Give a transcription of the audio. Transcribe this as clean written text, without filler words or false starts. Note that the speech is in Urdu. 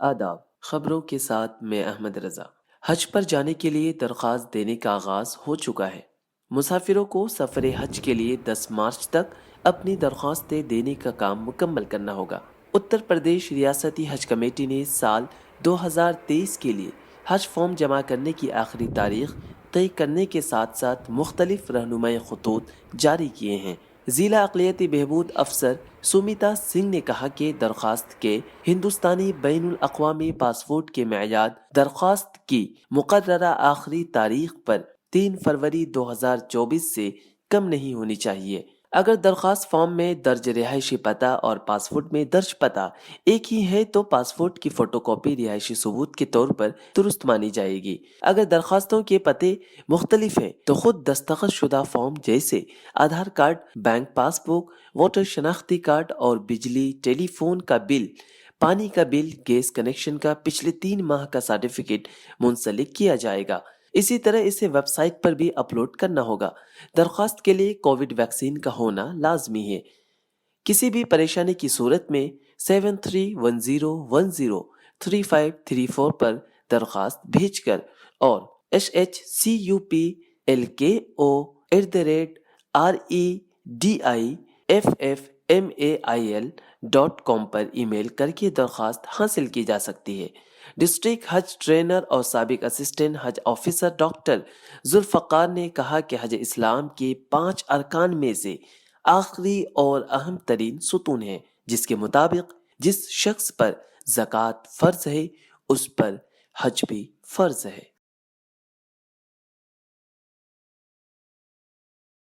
آداب، خبروں کے ساتھ میں احمد رضا۔ حج پر جانے کے لیے درخواست دینے کا آغاز ہو چکا ہے۔ مسافروں کو سفر حج کے لیے 10 مارچ تک اپنی درخواستیں دینے کا کام مکمل کرنا ہوگا۔ اتر پردیش ریاستی حج کمیٹی نے سال 2023 کے لیے حج فارم جمع کرنے کی آخری تاریخ طے کرنے کے ساتھ ساتھ مختلف رہنمائی خطوط جاری کیے ہیں۔ ضلع اقلیتی بہبود افسر سمیتا سنگھ نے کہا کہ درخواست کے ہندوستانی بین الاقوامی پاسپورٹ کے معیار درخواست کی مقررہ آخری تاریخ پر 3 فروری 2024 سے کم نہیں ہونی چاہیے۔ اگر درخواست فارم میں درج رہائشی پتہ اور پاسپورٹ میں درج پتہ ایک ہی ہے تو پاسپورٹ کی فوٹو کاپی رہائشی ثبوت کے طور پر درست مانی جائے گی۔ اگر درخواستوں کے پتے مختلف ہیں تو خود دستخط شدہ فارم جیسے آدھار کارڈ، بینک پاس بک، ووٹر شناختی کارڈ اور بجلی ٹیلی فون کا بل، پانی کا بل، گیس کنیکشن کا پچھلے 3 ماہ کا سرٹیفکیٹ منسلک کیا جائے گا۔ اسی طرح اسے ویب سائٹ پر بھی اپلوڈ کرنا ہوگا۔ درخواست کے لیے کووڈ ویکسین کا ہونا لازمی ہے۔ کسی بھی پریشانی کی صورت میں 7310103534 پر درخواست بھیج کر اور shchupilko@rediffmail.com پر ای میل کر کے درخواست حاصل کی جا سکتی ہے۔ ڈسٹرکٹ حج ٹرینر اور سابق اسسٹنٹ حج آفیسر ڈاکٹر ذوالفقار نے کہا کہ حج اسلام کے 5 ارکان میں سے آخری اور اہم ترین ستون ہے، جس کے مطابق جس شخص پر زکوٰۃ فرض ہے اس پر حج بھی فرض ہے۔